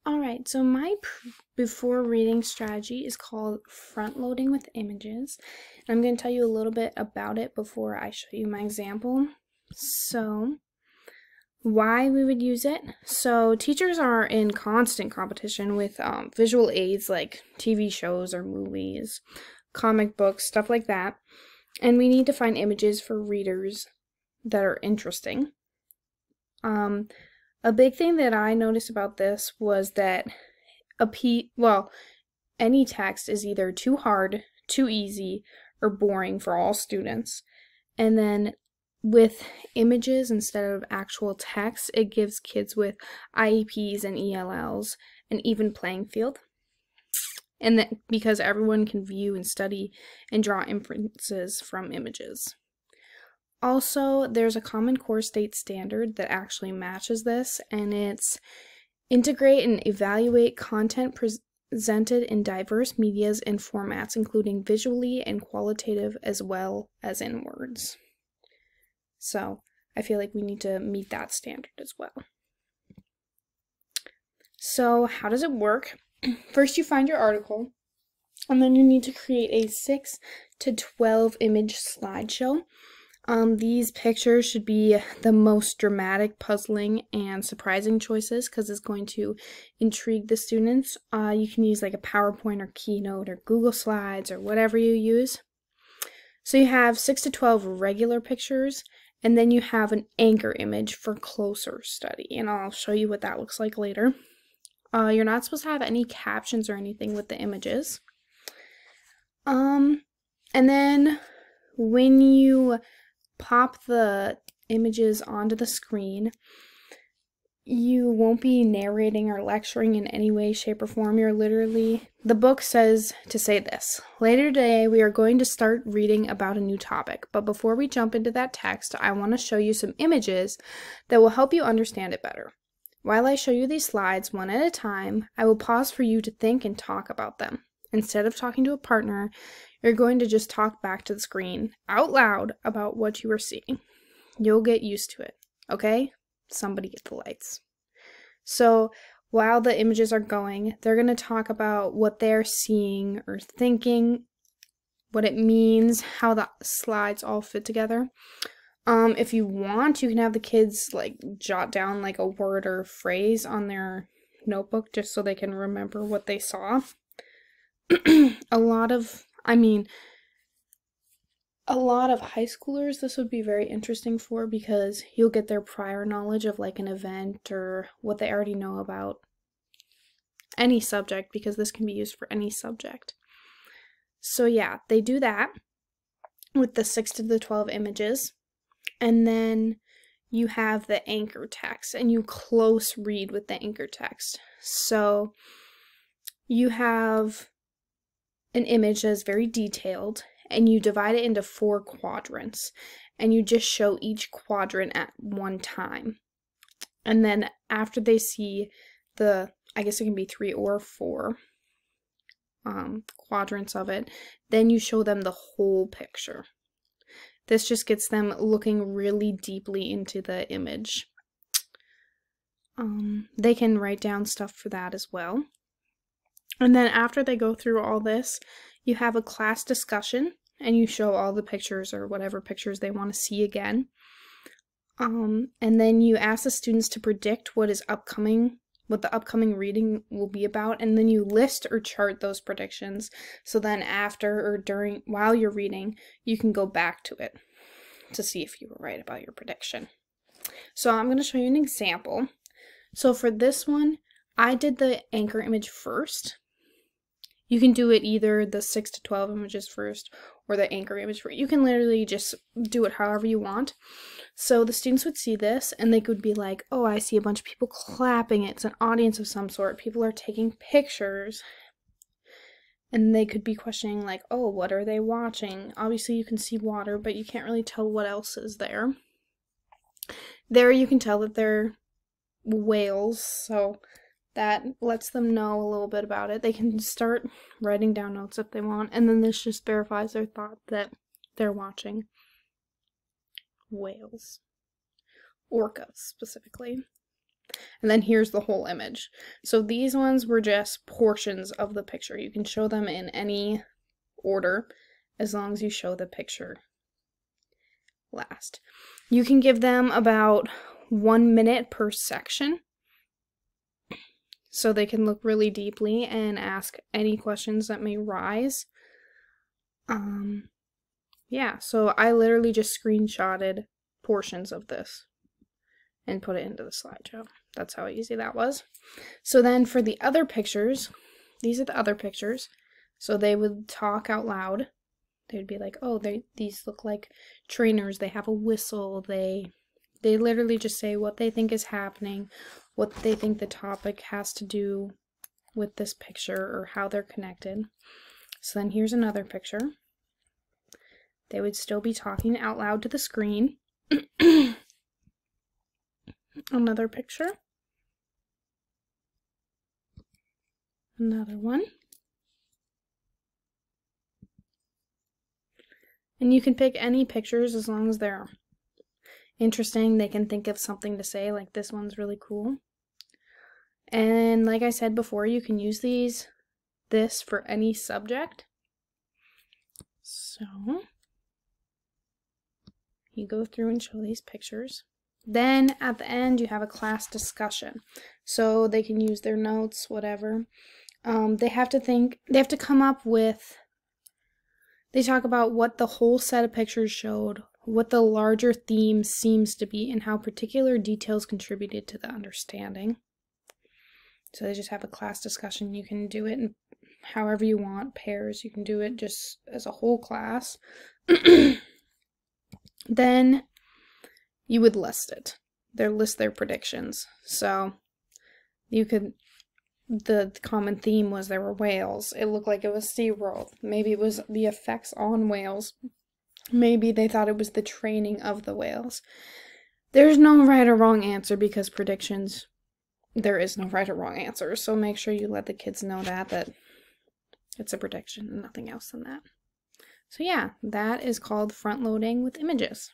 Alright, so my before reading strategy is called front loading with images. And I'm going to tell you a little bit about it before I show you my example. So, why we would use it. So, teachers are in constant competition with visual aids like TV shows or movies, comic books, stuff like that. And we need to find images for readers that are interesting. A big thing that I noticed about this was that any text is either too hard, too easy, or boring for all students. And then with images instead of actual text, it gives kids with IEPs and ELLs an even playing field. And that because everyone can view and study and draw inferences from images. Also, there's a Common Core state standard that actually matches this, and it's integrate and evaluate content presented in diverse medias and formats, including visually and qualitative as well as in words. So, I feel like we need to meet that standard as well. So, how does it work? First, you find your article, and then you need to create a 6 to 12 image slideshow. These pictures should be the most dramatic, puzzling, and surprising choices because it's going to intrigue the students. You can use like a PowerPoint or Keynote or Google Slides or whatever you use. So you have 6 to 12 regular pictures, and then you have an anchor image for closer study, and I'll show you what that looks like later. You're not supposed to have any captions or anything with the images. And then when you pop the images onto the screen, you won't be narrating or lecturing in any way, shape, or form. You're literally, the book says to say this: later today we are going to start reading about a new topic, but before we jump into that text, I want to show you some images that will help you understand it better. While I show you these slides one at a time, I will pause for you to think and talk about them. Instead of talking to a partner, you're going to just talk back to the screen out loud about what you are seeing. You'll get used to it, okay? Somebody get the lights. So while the images are going, they're going to talk about what they're seeing or thinking, what it means, how the slides all fit together. If you want, you can have the kids like jot down like a word or phrase on their notebook just so they can remember what they saw. A lot of high schoolers this would be very interesting for, because you'll get their prior knowledge of like an event or what they already know about any subject, because this can be used for any subject. So yeah, they do that with the 6 to the 12 images. And then you have the anchor text, and you close read with the anchor text. So you have an image that is very detailed, and you divide it into 4 quadrants, and you just show each quadrant at one time. And then after they see I guess it can be 3 or 4 quadrants of it, then you show them the whole picture. This just gets them looking really deeply into the image. They can write down stuff for that as well. And then after they go through all this, you have a class discussion, and you show all the pictures or whatever pictures they want to see again. And then you ask the students to predict what the upcoming reading will be about, and then you list or chart those predictions, so then after or while you're reading, you can go back to it to see if you were right about your prediction. So I'm going to show you an example. So for this one, I did the anchor image first. You can do it either the 6 to 12 images first or the anchor image first. You can literally just do it however you want. So the students would see this, and they could be like, oh, I see a bunch of people clapping. It's an audience of some sort. People are taking pictures. And they could be questioning like, oh, what are they watching? Obviously you can see water, but you can't really tell what else is there. There you can tell that they're whales, so that lets them know a little bit about it. They can start writing down notes if they want, and then this just verifies their thought that they're watching whales. Orcas, specifically. And then here's the whole image. So these ones were just portions of the picture. You can show them in any order as long as you show the picture last. You can give them about 1 minute per section so they can look really deeply and ask any questions that may rise. Yeah, so I literally just screenshotted portions of this and put it into the slideshow. That's how easy that was. So then for the other pictures, these are the other pictures. So they would talk out loud. They would be like, oh, these look like trainers. They have a whistle. They literally just say what they think is happening, what they think the topic has to do with this picture, or how they're connected. So then here's another picture. They would still be talking out loud to the screen. Another picture. Another one. And you can pick any pictures as long as they're interesting. They can think of something to say, like this one's really cool. And like I said before, you can use this for any subject. So you go through and show these pictures. Then at the end you have a class discussion. So they can use their notes, whatever. They have to come up with, they talk about what the whole set of pictures showed, what the larger theme seems to be, and how particular details contributed to the understanding. So they just have a class discussion. You can do it in however you want, pairs. You can do it just as a whole class. Then you would list it. List their predictions. So you could, the common theme was there were whales. It looked like it was SeaWorld. Maybe it was the effects on whales. Maybe they thought it was the training of the whales. There's no right or wrong answer because predictions, there is no right or wrong answer. So make sure you let the kids know that it's a prediction and nothing else than that. So yeah, that is called front loading with images.